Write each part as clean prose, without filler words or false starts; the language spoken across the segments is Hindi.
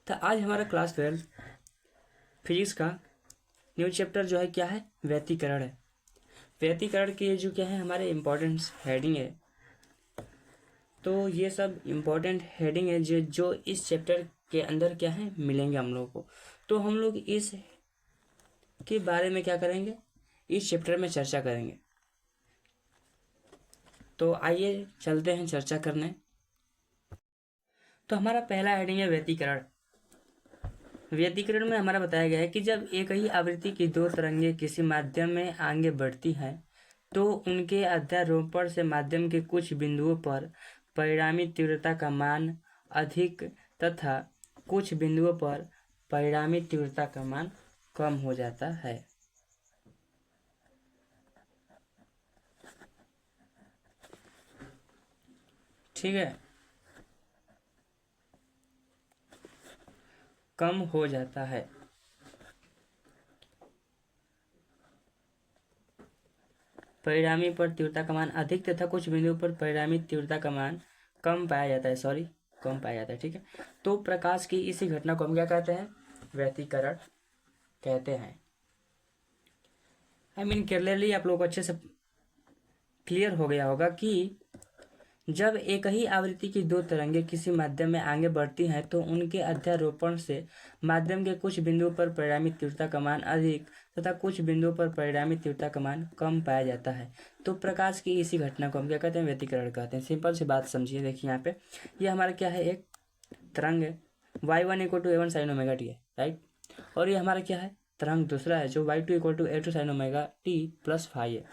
तो आज हमारा क्लास 12 फिजिक्स का न्यू चैप्टर जो है क्या है, व्यतिकरण है। व्यतिकरण के जो क्या है हमारे इम्पोर्टेंट हेडिंग है। तो ये सब इम्पोर्टेंट हेडिंग है जो इस चैप्टर के अंदर क्या है मिलेंगे हम लोग को। तो हम लोग इस के बारे में क्या करेंगे, इस चैप्टर में चर्चा करेंगे। तो आइए चलते हैं चर्चा करने। तो हमारा पहला हेडिंग है व्यतिकरण। व्यतिकरण में हमारा बताया गया है कि जब एक ही आवृत्ति की दो तरंगें किसी माध्यम में आगे बढ़ती हैं तो उनके अध्यारोपण से माध्यम के कुछ बिंदुओं पर परिणामी तीव्रता का मान अधिक तथा कुछ बिंदुओं पर परिणामी तीव्रता का मान कम हो जाता है। ठीक है, कम हो जाता है। परिणामी पर तीव्रता का मान अधिक तथा कुछ बिंदुओं पर परिणामी तीव्रता का मान कम पाया जाता है। कम पाया जाता है। ठीक है, तो प्रकाश की इसी घटना को हम क्या कहते हैं, व्यतिकरण कहते हैं। क्लियरली आप लोग को अच्छे से क्लियर हो गया होगा कि जब एक ही आवृत्ति की दो तरंगें किसी माध्यम में आगे बढ़ती हैं तो उनके अध्यारोपण से माध्यम के कुछ बिंदुओं पर परिणामी तीव्रता का मान अधिक तथा कुछ बिंदुओं पर परिणामी तीव्रता का मान कम पाया जाता है। तो प्रकाश की इसी घटना को हम क्या कहते हैं, व्यतिकरण कहते हैं। सिंपल सी बात समझिए, देखिए यहाँ पे ये हमारा क्या है, एक तरंग है y1 = a1 sin omega t है, राइट। और ये हमारा क्या है, तरंग दूसरा है जो y2 = a2 sin omega T plus phi है।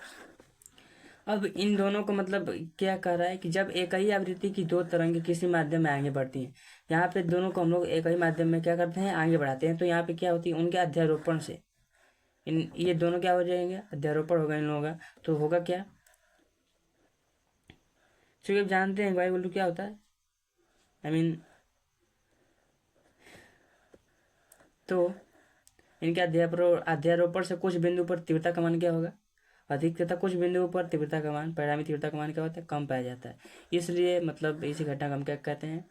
अब इन दोनों को मतलब क्या कह रहा है कि जब एक ही आवृत्ति की दो तरंगें किसी माध्यम में आगे बढ़ती हैं, यहाँ पे दोनों को हम लोग एक ही माध्यम में क्या करते हैं, आगे बढ़ाते हैं। तो यहाँ पे क्या होती है, उनके अध्यारोपण से ये दोनों क्या हो जाएंगे, अध्यारोपण होगा इन लोगों का। तो होगा क्या, क्योंकि आप जानते हैं y = क्या होता है, तो इनके अध्यारोपण से कुछ बिंदु पर तीव्रता का मान क्या होगा, अधिक तथा कुछ बिंदुओं पर तीव्रता का मान, परिणामी तीव्रता का मान क्या होता है, कम पाया जाता है। इसलिए मतलब इसी घटना को हम क्या कहते हैं,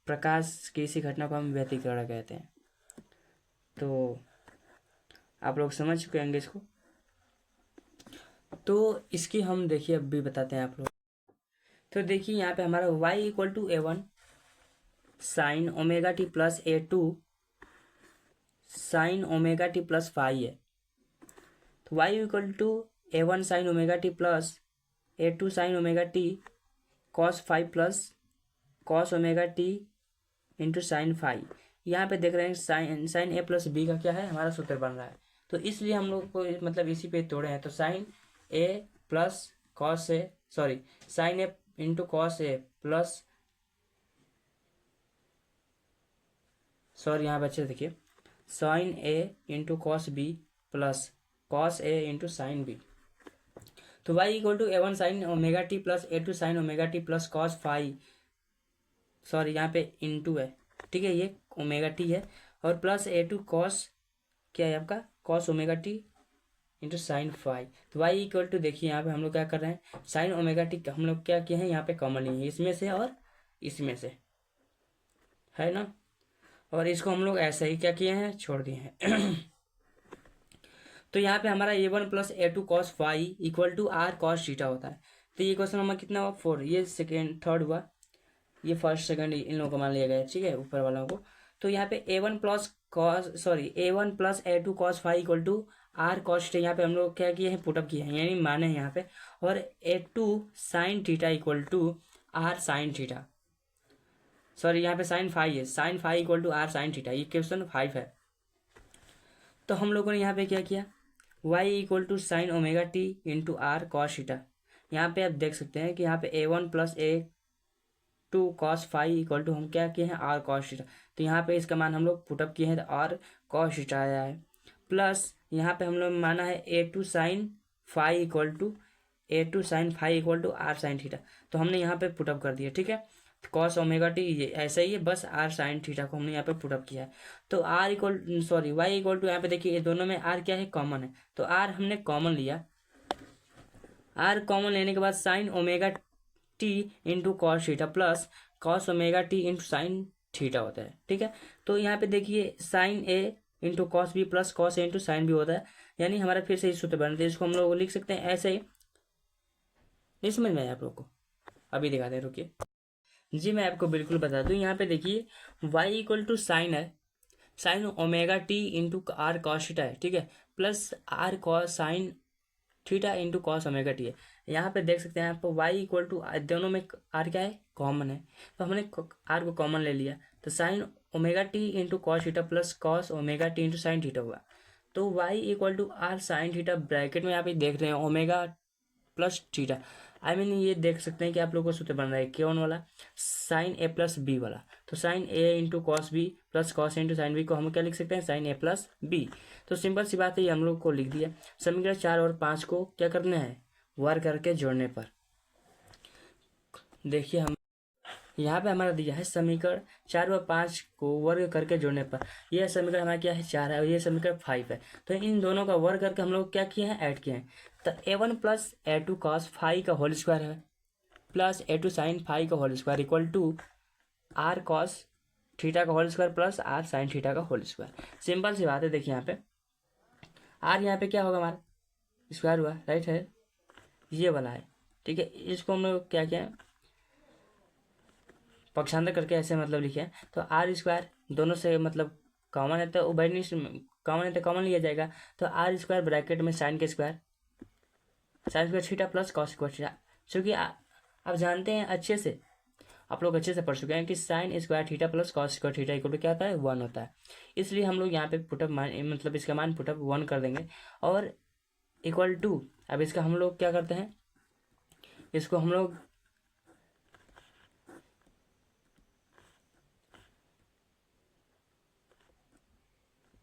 प्रकाश की इसी घटना को हम व्यतिकरण कहते हैं। तो आप लोग समझ चुके होंगे इसको। तो इसकी हम देखिए अब भी बताते हैं आप लोग। तो देखिए यहाँ पे हमारा y = a1 sin omega T plus a2 sin omega T plus phi है। तो y = a1 sin omega T plus a2 sin omega t cos phi plus cos omega T into sine phi. यहाँ पे देख रहे हैं साइन ए प्लस बी का क्या है, हमारा सूत्र बन रहा है। तो इसलिए हम लोग को मतलब इसी पे तोड़े हैं। तो sine A plus cos A, sorry sine A into cos A plus, sorry यहाँ बच्चे देखिए, sine A into cos B plus cos A into sine B. तो y = a1 sin omega T plus a2 sin omega T plus cos phi, sorry यहाँ पे इंटू है, ठीक है, ये ओमेगा टी है, और प्लस a2 कॉस क्या है आपका, cos omega T into sine phi. तो y = देखिए यहाँ पे हम लोग क्या कर रहे हैं, साइन ओमेगा टी हम लोग क्या किए हैं, यहाँ पे कॉमन लिए हैं इसमें से और इसमें से, है ना। और इसको हम लोग ऐसे ही क्या किए हैं, छोड़ दिए हैं। तो यहाँ पे हमारा a1 + a2 cos phi = r cos theta होता है। तो ये क्वेश्चन हमारा कितना हुआ, 4, ये सेकेंड थर्ड हुआ, ये फर्स्ट सेकंड इन लोगों को मान लिया गया है, ठीक है, ऊपर वालों को। तो यहाँ पे a1 + a2 cos phi = r cos theta, यहाँ पे हम लोग क्या किए हैं, पुटअप किए हैं, यानी माने हैं यहाँ पे। और a2 sin theta = r sin theta, sorry यहाँ पे साइन फाई है, sine phi = r sin theta, ये क्वेश्चन 5 है। तो हम लोगों ने यहाँ पे क्या किया, y = sin omega T into r cos theta. यहाँ पे आप देख सकते हैं कि यहाँ पे a1 + a2 cos फाई = हम क्या किए हैं, r cos थीटा। तो यहाँ पे इसका मान हम लोग पुटअप किए हैं, तो r cos थीटा आया है। प्लस यहाँ पे हम लोग माना है a2 sin phi = r sin theta. तो हमने यहाँ पे पुटअप कर दिया, ठीक है। कॉस ओमेगा टी ये ऐसा ही है, बस r sin थीटा को हमने यहाँ पे पुटअप किया है। तो y = यहाँ पे देखिए, ये दोनों में r क्या है, कॉमन है। तो r हमने कॉमन लिया, r कॉमन लेने के बाद sine omega T into cos theta plus cos omega T into sine theta होता है, ठीक है। तो यहाँ पे देखिए sine A into cos B plus cos A into sine B होता है, यानी हमारा फिर से सूत्र बनता है। इसको हम लोग लिख सकते हैं ऐसे ही। नहीं समझ में आया आप लोग को? अभी दिखाते हैं, रुकिए जी, मैं आपको बिल्कुल बता दूं। यहाँ पे देखिए y इक्वल टू साइन है, sine omega T into r cos theta है, ठीक है, plus r cos sine theta into cos omega t है। यहाँ पे देख सकते हैं आप y इक्वल टू, दोनों में r क्या है, कॉमन है, तो हमने r को कॉमन ले लिया, तो sine omega T into cos theta plus cos omega T into sine theta हुआ। तो y equal to r sine theta, bracket में आप ये देख रहे हैं ओमेगा प्लस थीटा, ये देख सकते हैं कि आप लोगों को सूत्र बन रहा है कौन वाला, साइन ए प्लस बी वाला। तो sine A into cos B plus cos A into sine B को हम क्या लिख सकते हैं, साइन ए प्लस बी। तो सिंपल सी बात है, ये हम लोग को लिख दिया। समीकरण 4 और 5 को क्या करना है, वर्ग करके जोड़ने पर। देखिए हम यहाँ पे हमारा दिया है समीकरण 4 व 5 को वर्ग करके जोड़ने पर। यह समीकरण हमारा क्या है, 4 है, और ये समीकरण 5 है। तो इन दोनों का वर्ग करके हम लोग क्या किए हैं, ऐड किए हैं। तो a1 plus a2 cos phi का होल स्क्वायर है, प्लस a2 साइन फाइव का whole square equal to R cos theta का whole square plus R sine theta का होल स्क्वायर। सिंपल सी बात है। देखिए यहाँ पे आर, यहाँ पे क्या होगा, हमारा स्क्वायर हुआ, राइट है, ये वाला है, ठीक है। इसको हम लोग क्या किया, पक्षांतर करके ऐसे लिखे हैं। तो आर स्क्वायर दोनों से कॉमन है, तो कॉमन है तो कॉमन लिया जाएगा। तो आर स्क्वायर ब्रैकेट में साइन के square, sign square theta plus cos square theta. क्योंकि आप जानते हैं अच्छे से, आप लोग अच्छे से पढ़ चुके हैं कि sine square theta plus cos square theta equal to क्या होता है, 1 होता है। इसलिए हम लोग यहाँ पे पुटअप मान, इसका मान पुटअप 1 कर देंगे, और इक्वल टू, अब इसका हम लोग क्या करते हैं, इसको हम लोग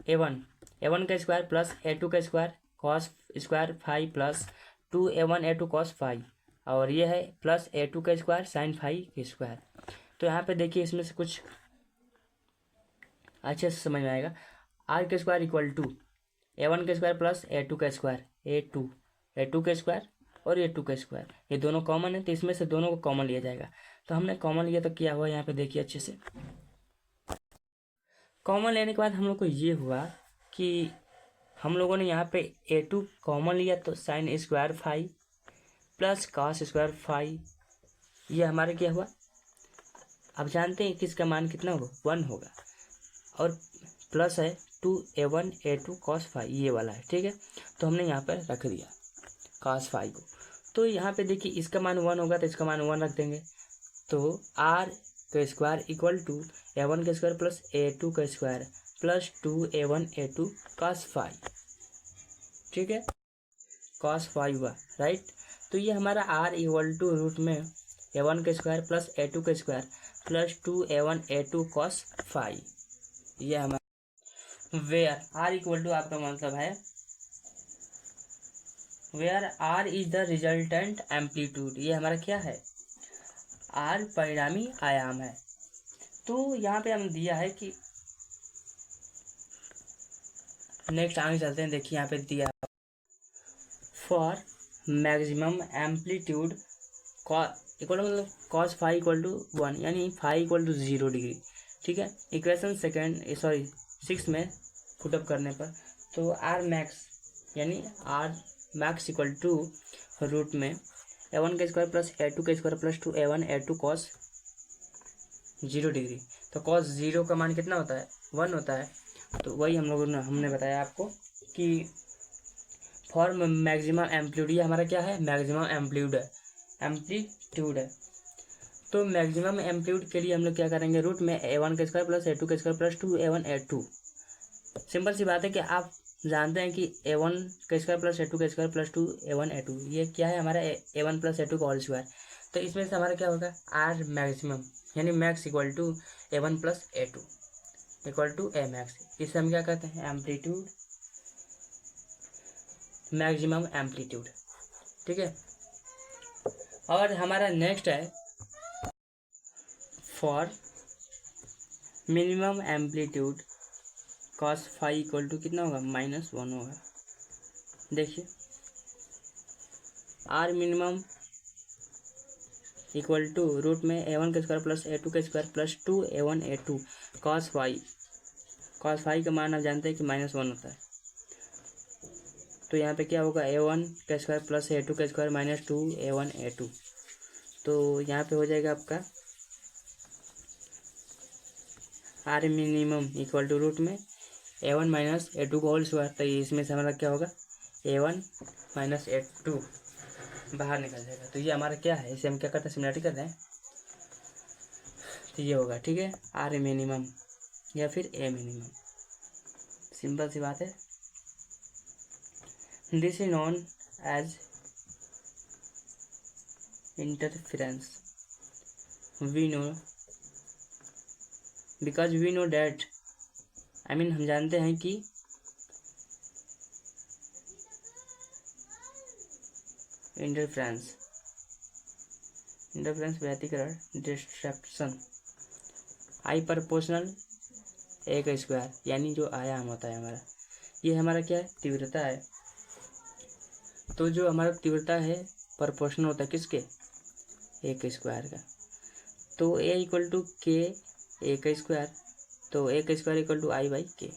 a1 का स्क्वायर प्लस a2 का square cos square 5 plus 2a1 a2 cos 5, और ये है प्लस a2 का स्क्वायर साइन 5 के स्क्वायर। तो यहाँ पे देखिए इसमें से कुछ अच्छे से समझ में आएगा। आर के स्क्वायर इक्वल टू a1 के स्क्वायर प्लस a2 का स्क्वायर, a2 के स्क्वायर और a2 का स्क्वायर, ये दोनों कॉमन है, तो इसमें से दोनों को कॉमन लिया जाएगा। तो हमने कॉमन लिया तो क्या हुआ, यहाँ पे देखिए अच्छे से, कॉमन लेने के बाद हम लोग को ये हुआ कि हम लोगों ने यहाँ पे a2 कॉमन लिया, तो sine square 5 plus cos square 5, ये हमारे क्या हुआ, अब जानते हैं कि इसका मान कितना होगा, 1 होगा, और प्लस है 2a1 a2 cos 5, ये वाला है, ठीक है। तो हमने यहाँ पर रख दिया cos 5 को। तो यहाँ पे देखिए इसका मान 1 होगा, तो इसका मान 1 रख देंगे। तो r का स्क्वायर इक्वल टू a1 का स्क्वायर प्लस a2 का square plus 2a1 a2 cos 5, ठीक है, cos 5 हुआ, राइट। तो ये हमारा r इक्वल टू रूट में a1 का स्क्वायर प्लस a2 का square plus 2a1 a2 cos 5, ये हमारा वेयर r इक्वल टू, आपका मतलब है where r is the resultant amplitude, ये हमारा क्या है, r परिणामी आयाम है। तो यहाँ पे हम दिया है कि नेक्स्ट आगे चलते हैं। देखिए यहाँ पे दिया for maximum amplitude equal cos 5 equal to 1, यानी 5 इक्वल टू 0 डिग्री, ठीक है। इक्वेशन 6 में पुटअप करने पर, तो आर मैक्स यानी r max equal to root में a1 का स्क्वायर प्लस a2 का square plus 2a1 a2 cos 0 degree. तो कॉस 0 का मान कितना होता है, 1 होता है। तो वही हमने बताया आपको कि फॉर मैक्सिमम एम्पलीट्यूड, ये हमारा क्या है, मैक्सिमम एम्पलीट्यूड है। तो मैक्सिमम एम्पलीट्यूड के लिए हम लोग क्या करेंगे, रूट में a1 का स्क्वायर प्लस a2 का square plus 2a1 a2। Simple सी बात है कि आप जानते हैं कि a1 का स्क्वायर प्लस a2 का स्क्वायर प्लस 2a1 a2, ये क्या है, हमारा a1 प्लस a2 का होल स्क्वायर। तो इसमें से हमारा क्या होगा, आर मैक्सिमम यानी max equal to a1 plus a2 equal to a max. इसे हम क्या कहते हैं, एम्पलीट्यूड, मैक्सिमम एम्पलीट्यूड, ठीक है। और हमारा नेक्स्ट है for minimum amplitude cos 5 equal to कितना होगा, -1 होगा। देखिए r minimum equal to root में a1 का स्क्वायर प्लस a2 का square plus 2a1 a2 cos phi. Cos phi का मान आप जानते हैं कि -1 होता है। तो यहाँ पे क्या होगा, a1 का स्क्वायर प्लस a2 का स्क्वायर माइनस 2a1 a2। तो यहाँ पे हो जाएगा आपका r minimum equal to root में a1 माइनस a2 का होल स्क्वायर। तो इसमें से हमारा क्या होगा, a1 माइनस a2 बाहर निकल जाएगा। तो ये हमारा क्या है, इसे हम क्या करते हैं, सिमिलरिटी करते हैं। तो ये होगा, ठीक है, आर मिनिमम या फिर ए मिनिमम, सिंपल सी बात है। This is known as interference. We know because we know that, I mean हम जानते हैं कि इंटरफेरेंस व्यतिकरण डिस्ट्रैक्शन आई प्रोपोर्शनल ए का स्क्वायर, यानी जो आयाम होता है हमारा, ये हमारा क्या है, तीव्रता है। तो जो हमारा तीव्रता है प्रोपोर्शनल होता है किसके, ए के स्क्वायर का। तो ए इक्वल टू के ए का स्क्वायर, तो ए का square equal to I by K.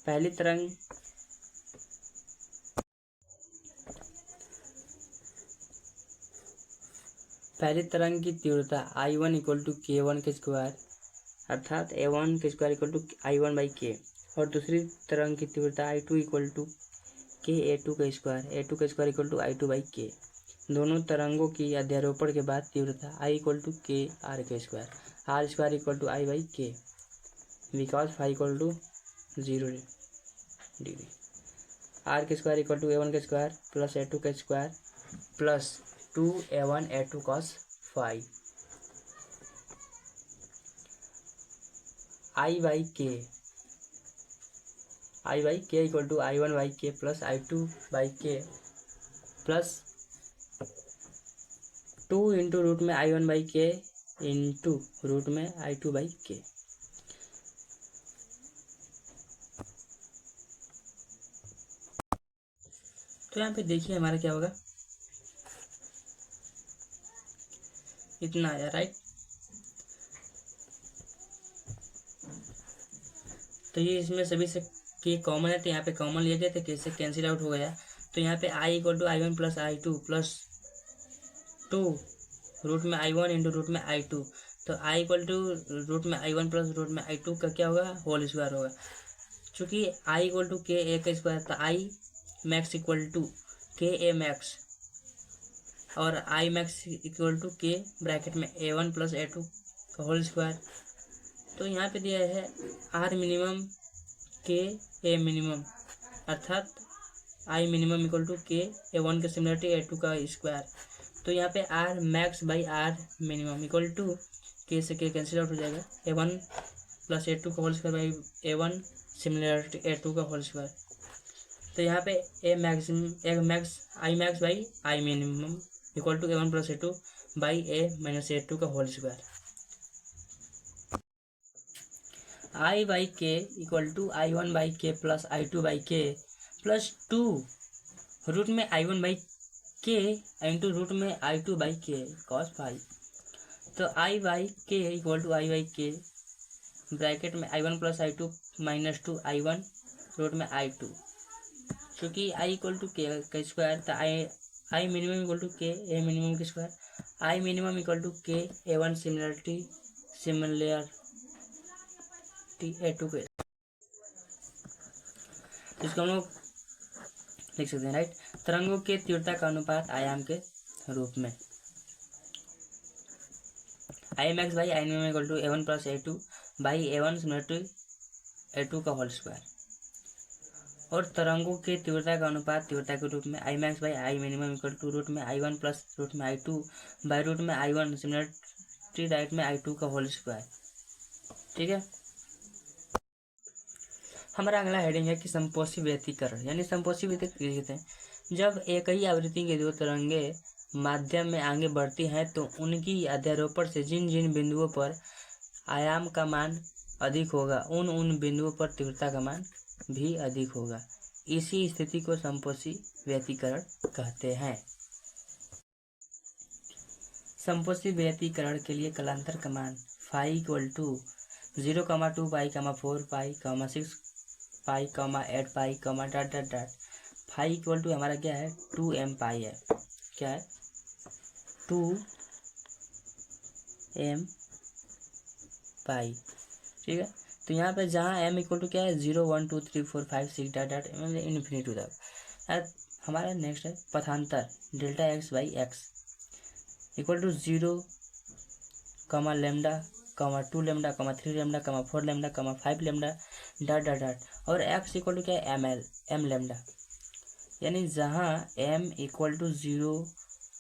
पहली तरंग की तीव्रता I1 इक्वल टू K1 के स्क्वायर, अर्थात A1 के square equal to I1 by के। और दूसरी तरंग की तीव्रता I2 इक्वल टू KA2 का स्क्वायर, A2 का square equal to I2 by के। दोनों तरंगों की अध्यारोपण के बाद तीव्रता I equal to K R के square, R square equal to I by K, because phi equal to 0 degree. R के स्क्वायर इक्वल टू A1 का स्क्वायर प्लस A2 का square plus 2A1 A2 cos phi, I by K equal to I1 by K plus I2 by K plus 2 into root में I1 बाई के इंटू रूट में I2 बाई के। तो यहाँ पे देखिए हमारा क्या होगा, इतना आया, राइट। तो ये इसमें सभी से के कॉमन है, तो यहाँ पे कॉमन लिए गए थे, कैसे कैंसिल आउट हो गया। तो यहाँ पे I इक्वल टू I1 प्लस I2 प्लस 2 रूट में I1 इंटू रूट में I2। तो I इक्वल टू रूट में I1 प्लस रूट में I2 का क्या होगा, होल स्क्वायर होगा। चूँकि I इक्वल टू के ए का स्क्वायर, तो I max equal to K A max, और I मैक्स इक्वल टू के ब्रैकेट में A1 प्लस A2 का होल स्क्वायर। तो यहाँ पे दिया है आर मिनिमम के ए मिनिमम, अर्थात I minimum equal to K A1 का सिमिलरिटी A2 का स्क्वायर। तो यहाँ पे r max by r minimum equal to के से के कैंसिल आउट हो जाएगा, A1 प्लस A2 का whole square by A1 similarity A2 का होल स्क्वायर। तो यहाँ पे I max by I minimum equal to A1 plus A2 by A minus A2 का whole square. I by K equal to I1 by K plus I2 by K plus 2 root में I1 बाई के इंटू रूट में I2 बाई के कॉस फाई। तो आई by K equal to I by के ब्रैकेट में I1 प्लस I2 माइनस 2 I1 रूट में I2। क्योंकि I इक्वल टू के का स्क्वायर, तो आई minimum equal to K a minimum का square, I minimum equal to K A1 similarity A2 के। इसको हम लोग लिख सकते हैं, राइट। तरंगों के तीव्रता का अनुपात आयाम के रूप में I max by I minimum equal to A1 plus A2 by A1 similarity A2 का होल स्क्वायर। और तरंगों के तीव्रता का अनुपात तीव्रता के रूप में I max by I minimum equal to root में I1 प्लस रूट में I2 बाई रूट में I1 सिमिलरिटी राइट में I2 का होल स्क्वायर, ठीक है। हमारा अगला हेडिंग है कि समपोषी व्यतिकरण, यानी समपोषी व्यतिकरण कहते हैं जब एक ही आवृत्ति के दो तरंगे माध्यम में आगे बढ़ती हैं तो उनकी अध्यारोपण से जिन जिन बिंदुओं पर आयाम का मान अधिक होगा उन बिंदुओं पर तीव्रता का मान भी अधिक होगा। इसी स्थिति को समपोषी व्यतिकरण कहते हैं। समपोषी व्यतिकरण के लिए कलांतर का मान phi equal to 0,2 pi 4 pi 6 pi 8 pi dot dot dot. Phi equal to हमारा क्या है 2m पाई है, क्या है 2m पाई, ठीक है। तो यहाँ पे जहाँ m इक्वल टू क्या है 0 1 2 3 4 5 6 डॉट डॉट इन्फिनिटी तक। हमारा नेक्स्ट है पथांतर delta x by x equal to 0, lambda 2 lambda 3 lambda 4 lambda 5 lambda dot dot dot, और एक्स इक्वल टू क्या है एम लेमडा। यानी जहाँ m equal to 0,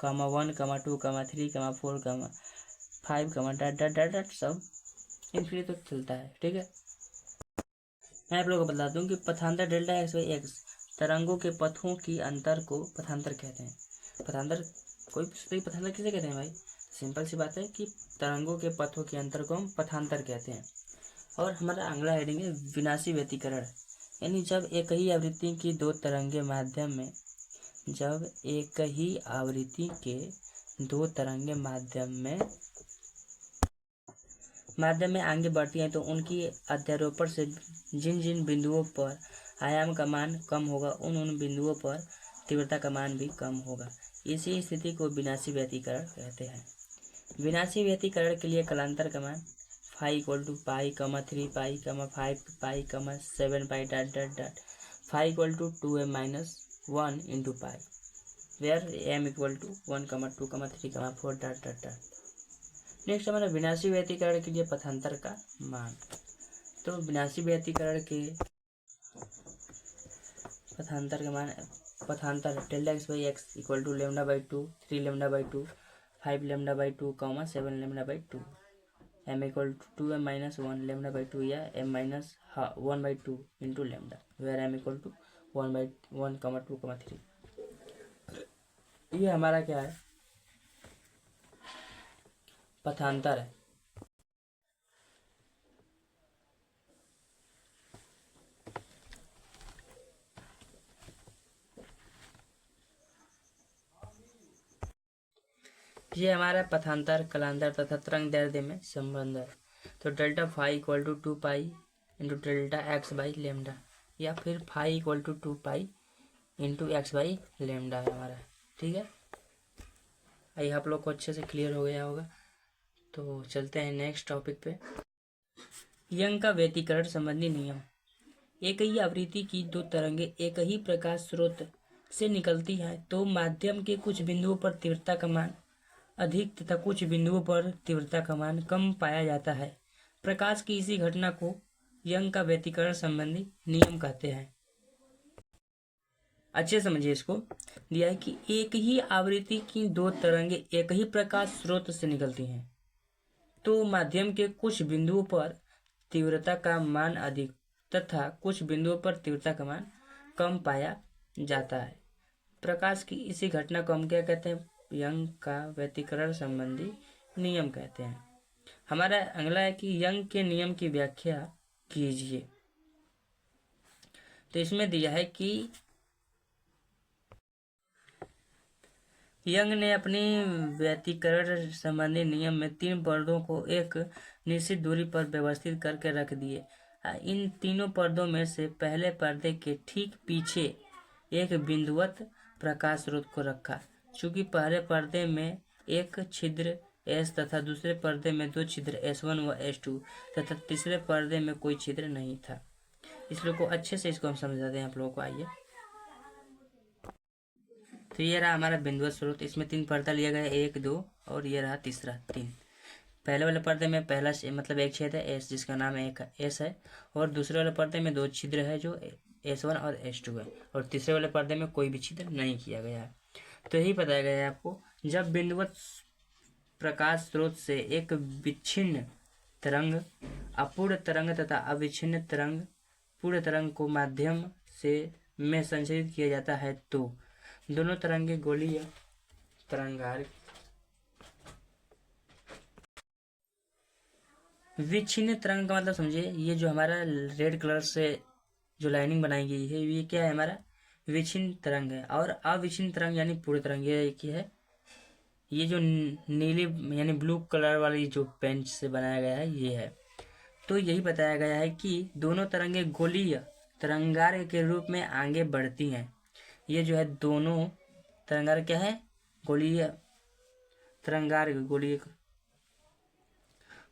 1, 2, 3, 4, 5 dot dot dot dot सब इन्फिनिटी तक चलता है, ठीक है। मैं आप लोगों को बता दूं कि पथांतर डेल्टा एक्स बाई एक्स तरंगों के पथों की अंतर को पथांतर कहते हैं। पथांतर कोई पथांतर किसे कहते हैं भाई? सिंपल सी बात है कि तरंगों के पथों के अंतर को हम पथांतर कहते हैं। और हमारा अगला हेडिंग है विनाशी व्यतिकरण, यानी जब एक ही आवृत्ति की दो तरंगे माध्यम में आगे बढ़ती हैं तो उनकी अध्यारोपण से जिन जिन बिंदुओं पर आयाम का मान कम होगा उन बिंदुओं पर तीव्रता का मान भी कम होगा। इसी स्थिति को विनाशी व्यतिकरण कहते हैं। विनाशी व्यतिकरण के लिए कलांतर का मान phi equal to pi 3 pi 5 pi 7 pi dot dot dot. Phi equal to 2m minus 1 into pi, where m equal to 1, 2, 3, 4 dot dot dot. Next हमारा विनाशी व्यतिकरण के लिए पथांतर का मान। तो विनाशी व्यतिकरण के पथांतर का मान पथांतर delta x by x equal to lambda by 2, 3 lambda by 2, 5 lambda by 2, 7 lambda by 2, m equal to 2m minus 1 lambda by 2 या m minus 1 by 2 into lambda, where m equal to 1 by 1, 2, 3। ये हमारा क्या है पथांतर है। ये हमारा पथांतर कलांतर तथा तरंग दैर्ध्य में संबंध है। तो delta phi equal to 2 pi into delta x by lambda, या फिर phi equal to 2 pi into x by lambda है हमारा, ठीक है। आई आप लोग को अच्छे से क्लियर हो गया होगा। तो चलते हैं नेक्स्ट टॉपिक पे। यंग का व्यतिकरण संबंधी नियम। एक ही आवृत्ति की दो तरंगे एक ही प्रकाश स्रोत से निकलती हैं तो माध्यम के कुछ बिंदुओं पर तीव्रता का मान अधिक तथा कुछ बिंदुओं पर तीव्रता का मान कम पाया जाता है। प्रकाश की इसी घटना को यंग का व्यतिकरण संबंधी नियम कहते हैं। अच्छे समझिए इसको। दिया है कि एक ही आवृत्ति की दो तरंगे एक ही प्रकाश स्रोत से निकलती हैं तो माध्यम के कुछ बिंदुओं पर तीव्रता का मान अधिक तथा कुछ बिंदुओं पर तीव्रता का मान कम पाया जाता है। प्रकाश की इसी घटना को हम क्या कहते हैं? यंग का व्यतिकरण संबंधी नियम कहते हैं। हमारा अगला है कि यंग के नियम की व्याख्या कीजिए। तो इसमें दिया है कि यंग ने अपनी व्यतिकरण संबंधी नियम में तीन पर्दों को एक निश्चित दूरी पर व्यवस्थित करके रख दिए। इन तीनों पर्दों में से पहले पर्दे के ठीक पीछे एक बिंदुवत प्रकाश स्रोत को रखा। चूंकि पहले पर्दे में एक छिद्र S तथा दूसरे पर्दे में दो छिद्र S1 व S2 तथा तीसरे पर्दे में कोई छिद्र नहीं था। इसलिए को अच्छे से इसको हम समझाते हैं आप लोगों को। आइए, तो ये रहा हमारा बिंदुवत स्रोत। इसमें तीन पर्दा लिया गया, 1, 2 और ये रहा तीसरा 3। पहले वाले पर्दे में पहला मतलब एक छेद है S जिसका नाम एक S है, और दूसरे वाले पर्दे में दो छिद्र है जो S1 और S2 है, और तीसरे वाले पर्दे में कोई भी छिद्र नहीं किया गया है। तो यही बताया गया है आपको, जब बिंदुवत प्रकाश स्रोत से एक विच्छिन्न तरंग, अपूर्ण तरंग तथा अविच्छिन्न तरंग, पूर्ण तरंग को माध्यम से में संचरित किया जाता है तो दोनों तरंगे गोलीय तरंगार विच्छिन्न तरंग का मतलब समझिए, ये जो हमारा रेड कलर से जो लाइनिंग बनाई गई है ये क्या है? हमारा विच्छिन्न तरंग है। और अविच्छिन्न तरंग यानी पूर्ण तरंग, ये एक ही है ये जो नीली यानी ब्लू कलर वाली जो पेंट से बनाया गया है ये है। तो यही बताया गया है कि दोनों तरंगे गोलीय तरंगार्घ के रूप में आगे बढ़ती हैं। ये जो है दोनों तरंगार्घ क्या है, गोलीय तरंगार्घ,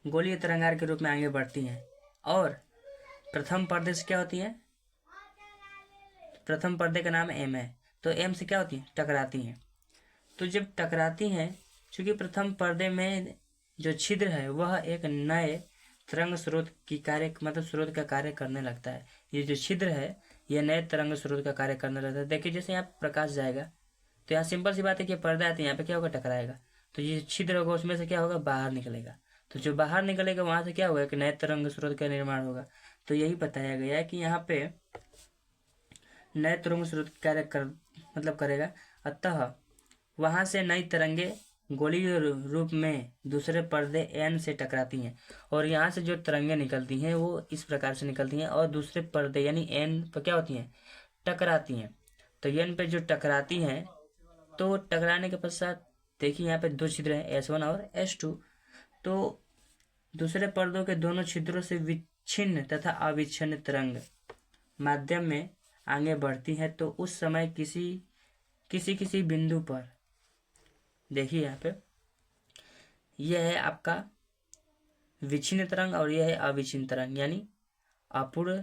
गोलीय तरंगार्घ के रूप में आगे बढ़ती हैं। और प्रथम पर्दे से क्या होती है, प्रथम पर्दे का नाम एम है, तो एम से क्या होती है, टकराती हैं। तो जब टकराती हैं, चूंकि प्रथम पर्दे में जो छिद्र है वह एक नए तरंग स्रोत की कार्य मतलब स्रोत का कार्य करने लगता है। ये जो छिद्र है यह नए तरंग स्रोत का कार्य करने लगता है। देखिए जैसे यहाँ प्रकाश जाएगा तो यहाँ सिंपल सी बात है कि पर्दा है तो यहाँ पे क्या होगा, टकराएगा, तो ये छिद्र होगा उसमें से क्या होगा, बाहर निकलेगा। तो जो बाहर निकलेगा वहां से क्या होगा, एक नए तरंग स्रोत का निर्माण होगा। तो यही बताया गया है कि यहाँ पे नए तरंग स्रोत कार्य मतलब करेगा। अतः वहां से नई तरंगे गोलीय रूप में दूसरे पर्दे एन से टकराती हैं और यहाँ से जो तरंगे निकलती हैं वो इस प्रकार से निकलती हैं और दूसरे पर्दे यानी एन पर क्या होती हैं, टकराती हैं। तो एन पे जो टकराती हैं तो टकराने के पश्चात देखिए यहाँ पे दो छिद्र हैं S1 और S2। तो दूसरे पर्दों के दोनों छिद्रों से विच्छिन्न तथा अविच्छिन्न तरंग माध्यम में आगे बढ़ती है। तो उस समय किसी किसी किसी बिंदु पर देखिए यहाँ पे यह है आपका विच्छिन्न तरंग और यह है अविच्छिन्न तरंग, यानी अपूर्ण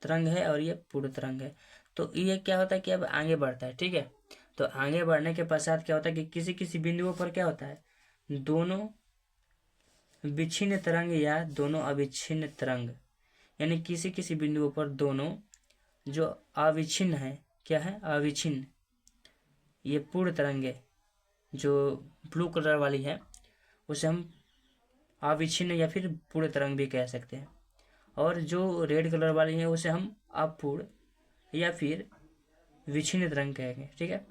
तरंग है और ये पूर्ण तरंग है। तो ये क्या होता है कि अब आगे बढ़ता है, ठीक है। तो आगे बढ़ने के पश्चात क्या होता है कि किसी किसी बिंदुओं पर क्या होता है, दोनों विच्छिन्न तरंग या दोनों अविच्छिन्न तरंग, यानी किसी किसी बिंदुओं पर दोनों जो अविच्छिन्न है, क्या है अविच्छिन्न, ये पूर्ण तरंगे जो ब्लू कलर वाली है उसे हम अविच्छिन्न या फिर पूर्ण तरंग भी कह सकते हैं। और जो रेड कलर वाली है उसे हम अपूर्ण या फिर विच्छिन्न तरंग कहेंगे, ठीक है।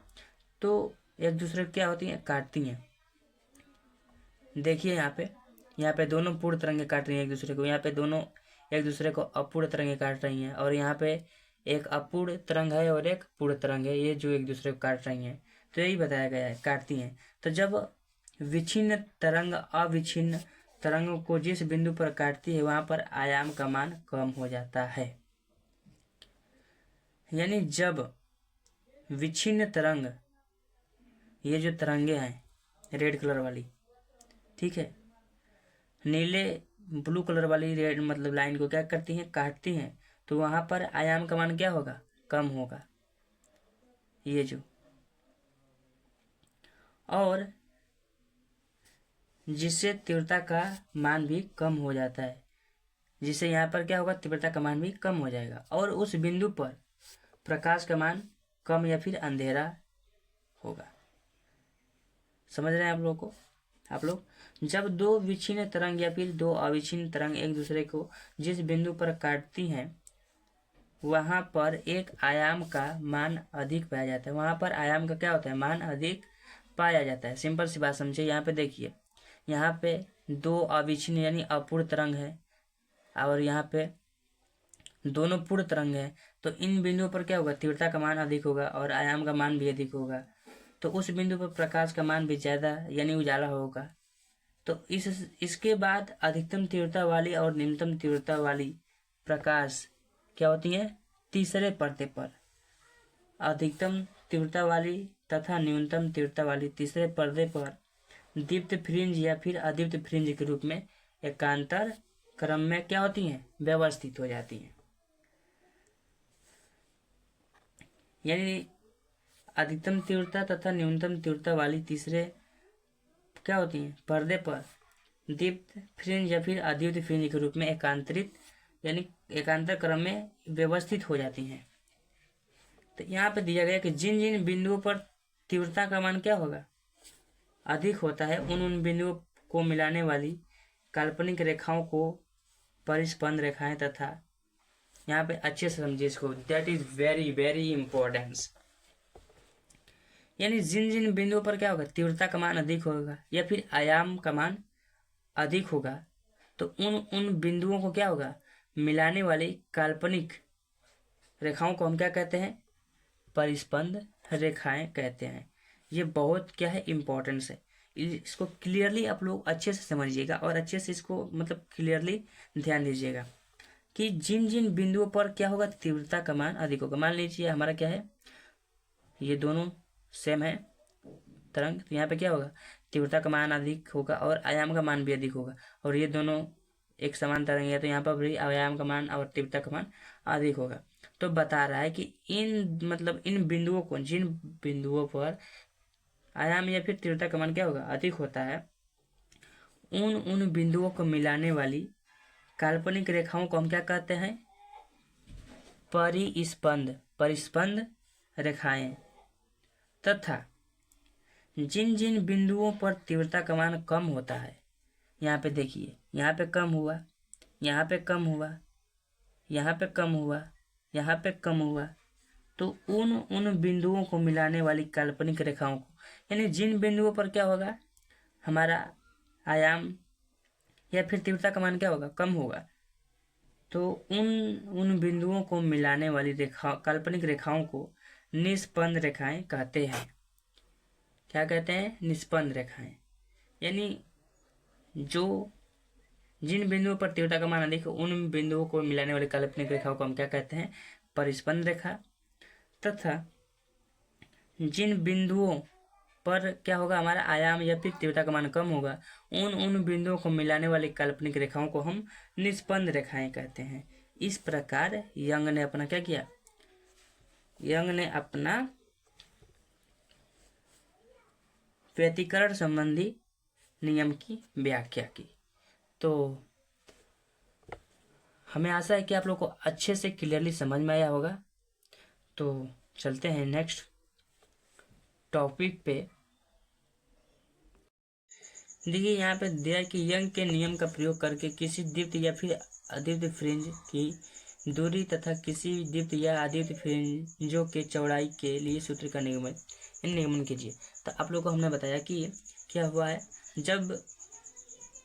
तो एक दूसरे को क्या होती हैं, काटती हैं। देखिए यहाँ पे दोनों पूर्ण तरंगे काट रही हैं एक दूसरे को, यहाँ पे दोनों एक दूसरे को अपूर्ण तरंगे काट रही हैं और यहाँ पे एक अपूर्ण तरंग है और एक पूर्ण तरंग है, ये जो एक दूसरे को काट रही हैं। तो यही बताया गया है, काटती हैं। तो जब विच्छिन्न तरंग अविच्छिन्न तरंगों को जिस बिंदु पर काटती है वहां पर आयाम का मान कम हो जाता है। यानी जब विच्छिन्न तरंग, ये जो तरंगे हैं रेड कलर वाली, ठीक है, नीले ब्लू कलर वाली रेड मतलब लाइन को क्या करती हैं, काटती हैं, तो वहां पर आयाम का मान क्या होगा, कम होगा। ये जो और जिससे तीव्रता का मान भी कम हो जाता है, जिससे यहाँ पर क्या होगा, तीव्रता का मान भी कम हो जाएगा और उस बिंदु पर प्रकाश का मान कम या फिर अंधेरा होगा। समझ रहे हैं आप लोग को, आप लोग जब दो विच्छिन्न तरंग या फिर दो अविच्छिन्न तरंग एक दूसरे को जिस बिंदु पर काटती हैं वहां पर एक आयाम का मान अधिक पाया जाता है। वहां पर आयाम का क्या होता है, मान अधिक पाया जाता है। सिंपल सी बात समझिए, यहाँ पे देखिए, यहाँ पे दो अविच्छिन्न यानी अपूर्ण तरंग है और यहाँ पे दोनों पूर्ण तरंग है। तो इन बिंदुओं पर क्या होगा, तीव्रता का मान अधिक होगा और आयाम का मान भी अधिक होगा। तो उस बिंदु पर प्रकाश का मान भी ज्यादा यानी उजाला होगा। तो इसके बाद अधिकतम तीव्रता वाली और न्यूनतम तीव्रता वाली प्रकाश क्या होती है, तीसरे पर्दे पर। अधिकतम तीव्रता वाली तथा न्यूनतम तीव्रता वाली तीसरे पर्दे पर दीप्त फ्रिंज या फिर अदीप्त फ्रिंज के रूप में एकांतर क्रम में क्या होती हैं, व्यवस्थित हो जाती हैं। यानी अधिकतम तीव्रता तथा न्यूनतम तीव्रता वाली तीसरे क्या होती हैं, पर्दे पर दीप्त फ्रिंज या फिर अदीप्त फ्रिंज के रूप में एकांतरित यानी एकांतर क्रम में व्यवस्थित हो जाती हैं। तो यहाँ पे दिया गया कि जिन जिन बिंदुओं पर तीव्रता का मान क्या होगा, अधिक होता है, उन बिंदुओं को मिलाने वाली काल्पनिक रेखाओं को परिस्पंद रेखाएं तथा, यहाँ पे अच्छे से समझिए इसको, that is very very importance. यानी जिन जिन बिंदुओं पर क्या होगा, तीव्रता का मान अधिक होगा या फिर आयाम का मान अधिक होगा, तो उन बिंदुओं को क्या होगा, मिलाने वाली काल्पनिक रेखाओं को हम क्या कहते हैं, परिस्पंद रेखाएं कहते हैं। ये बहुत क्या है, इंपॉर्टेंस है। इसको क्लियरली आप लोग अच्छे से समझिएगा और अच्छे से इसको मतलब क्लियरली ध्यान दीजिएगा कि जिन जिन बिंदुओं पर क्या होगा, तीव्रता का मान अधिक होगा। मान लीजिए हमारा क्या है, ये दोनों सेम है तरंग, तो यहाँ पे क्या होगा, तीव्रता का मान अधिक होगा और आयाम का मान भी अधिक होगा। और ये दोनों एक समान तरंग है तो यहाँ पर भी आयाम का मान और तीव्रता का मान अधिक होगा। तो बता रहा है कि इन बिंदुओं को, जिन बिंदुओं पर आयाम या फिर तीव्रता का मान क्या होगा, अधिक होता है, उन बिंदुओं को मिलाने वाली काल्पनिक रेखाओं को हम क्या कहते हैं, परिस्पंद रेखाएं। तथा जिन जिन बिंदुओं पर तीव्रता का मान कम होता है, यहाँ पे देखिए, यहाँ पे कम हुआ, यहाँ पे कम हुआ, यहाँ पे कम हुआ, यहाँ पे कम हुआ, तो उन बिंदुओं को मिलाने वाली काल्पनिक रेखाओं को, यानी जिन बिंदुओं पर क्या होगा, हमारा आयाम या फिर तीव्रता का मान क्या होगा, कम होगा, तो उन बिंदुओं को मिलाने वाली काल्पनिक रेखाओं को निस्पंद रेखाएं कहते हैं। क्या कहते हैं, निस्पंद रेखाएं। यानी जिन बिंदुओं पर तीव्रता का मान अधिक है, उन बिंदुओं को मिलाने वाली काल्पनिक रेखाओं को हम क्या कहते हैं, परिस्पंद रेखा। तथा जिन बिंदुओं पर क्या होगा, हमारा आयाम या फिर तीव्रता का मान कम होगा, उन बिंदुओं को मिलाने वाली काल्पनिक रेखाओं को हम निस्पंद रेखाएं कहते हैं। इस प्रकार यंग ने अपना क्या किया, यंग ने अपना व्यतिकरण संबंधी नियम की व्याख्या की। तो हमें आशा है कि आप लोग को अच्छे से क्लियरली समझ में आया होगा। तो चलते हैं नेक्स्ट टॉपिक पे। देखिए यहाँ पे दिया है कि यंग के नियम का प्रयोग करके किसी दीप्त या फिर अदीप्त फ्रिंज की दूरी तथा किसी दीप्त या अदीप्त फ्रिंजों के चौड़ाई के लिए सूत्र का निगमन कीजिए। तो आप लोग को हमने बताया कि क्या हुआ है, जब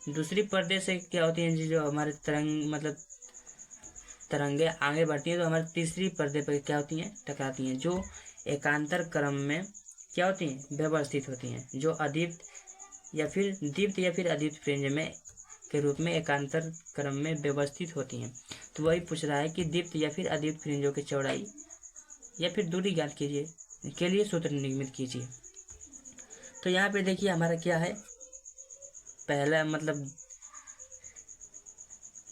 दूसरी पर्दे से क्या होती है, जो हमारे तरंगे आगे बढ़ती हैं तो हमारे तीसरी पर्दे पर क्या होती हैं, टकराती हैं, जो एकांतर क्रम में क्या होती हैं, व्यवस्थित होती हैं, जो दीप्त या फिर अदीप्त फ्रिंज में के रूप में एकांतर क्रम में व्यवस्थित होती हैं। तो वही पूछ रहा है कि दीप्त या फिर अदीप्त फ्रिंजों की चौड़ाई या फिर दूरी ज्ञात कीजिए, के लिए सूत्र निर्मित कीजिए। तो यहाँ पे देखिए हमारा क्या है, पहला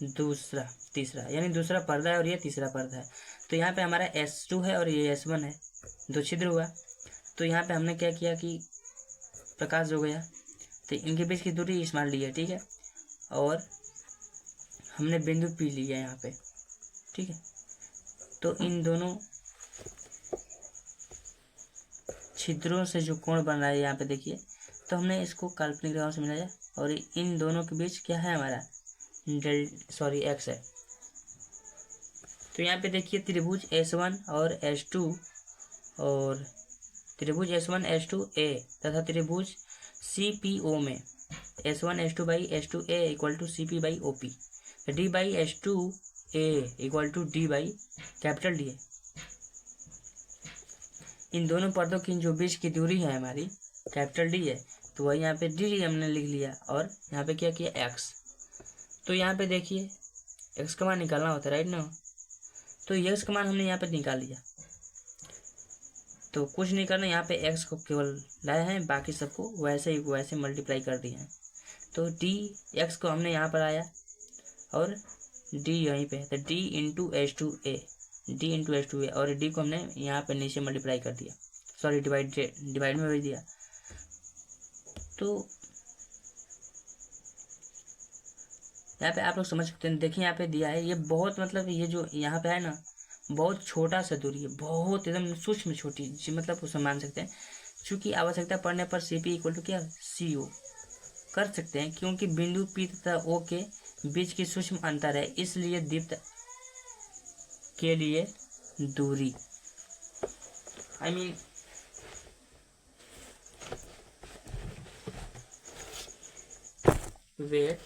दूसरा, तीसरा, यानी दूसरा पर्दा है और ये तीसरा पर्दा है। तो यहाँ पे हमारा S2 है और ये S1 है, दो छिद्र हुआ। तो यहाँ पे हमने क्या किया कि प्रकाश हो गया, तो इनके बीच की दूरी स्मॉल ली है, ठीक है, और हमने बिंदु P लिया यहाँ पे, ठीक है। तो इन दोनों छिद्रों से जो कोण बन रहा है यहाँ पे देखिए, तो हमने इसको काल्पनिक रेखाओं से मिलाया और इन दोनों के बीच क्या है, हमारा x है। तो यहाँ पे देखिए त्रिभुज S1 और S2 और त्रिभुज S1 S2A तथा त्रिभुज CPO में S1 S2 by S2A equal to CP by OP, D by S2A equal to D by capital D है। इन दोनों पर्दों की जो बीच की दूरी है हमारी कैपिटल D है, तो वही यहाँ पे D हमने लिख लिया और यहाँ पे क्या किया, x। तो यहाँ पे देखिए x का मान निकालना होता है, राइट ना। तो x का मान हमने यहाँ पे निकाल लिया, तो कुछ नहीं करना, यहाँ पे x को केवल लाए हैं, बाकी सबको वैसे मल्टीप्लाई कर दिए हैं। तो x को हमने यहाँ पर आया और d यहीं पे है, तो d इंटू H2A और d को हमने यहाँ पे नीचे मल्टीप्लाई कर दिया, सॉरी डिवाइड में भेज दिया। तो यहाँ पे आप लोग समझ सकते हैं, देखिए यहाँ पे दिया है, ये बहुत ये जो यहाँ पे है ना, बहुत छोटा सा दूरी है, बहुत एकदम सूक्ष्म छोटी जी, उसे मान सकते हैं। चूंकि आवश्यकता पड़ने पर CP इक्वल टू क्या CO कर सकते हैं, क्योंकि बिंदु P तथा O के बीच की सूक्ष्म अंतर है, इसलिए दीप्त के लिए दूरी वेट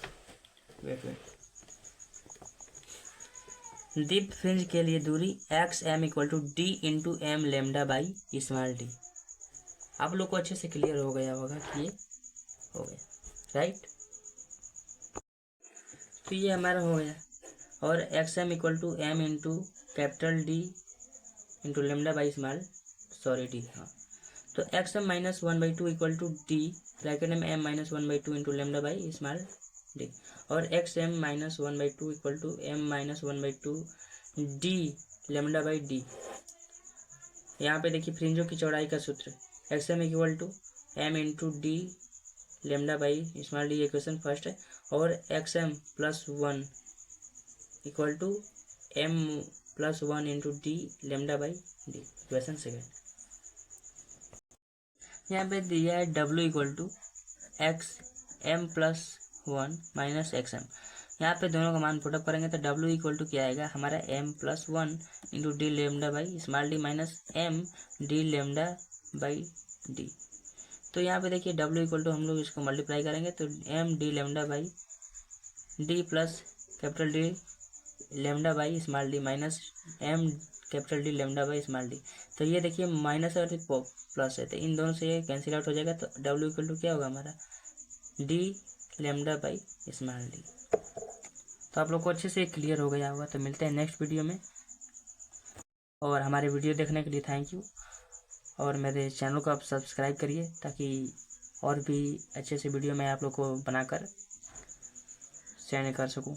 दीप्त फ्रिंज के लिए दूरी XM equal to D into M lambda by small d। आप लोग को अच्छे से क्लियर हो गया होगा कि हो गया, राइट। तो ये हमारा हो गया। और x m equal to m into capital D into lambda by small d, हाँ। तो x m minus 1/2 equal to D bracket में m minus 1/2 into lambda by small d, और x m minus 1/2 equal to m minus 1/2 d lambda by d. यहाँ पे देखिए फ्रिंजों की चौड़ाई का सूत्र, x m equal to m into d lambda by small d, equation first है। और x m plus 1 equal to m plus 1 into d lambda by d, equation second. यहाँ पे दिया है W equal to x m plus 1 minus x m. यहाँ पे दोनों का मान पुटअप करेंगे तो डब्ल्यू इक्वल टू क्या आएगा हमारा m plus 1 into d lambda by small d minus m d lambda by d. तो यहाँ पे देखिए डब्ल्यू इक्वल टू हम लोग इसको मल्टीप्लाई करेंगे तो m d lambda by d plus capital d lambda by small d minus m capital d lambda by small d. तो ये देखिए माइनस और प्लस है तो इन दोनों से ये कैंसिल आउट हो जाएगा। तो डब्ल्यू इक्वल टू क्या होगा हमारा D lambda by small d. तो आप लोग को अच्छे से क्लियर हो गया होगा। तो मिलते हैं नेक्स्ट वीडियो में, और हमारे वीडियो देखने के लिए थैंक यू। और मेरे चैनल को आप सब्सक्राइब करिए ताकि और भी अच्छे से वीडियो मैं आप लोग को बनाकर सेंड कर सकूं।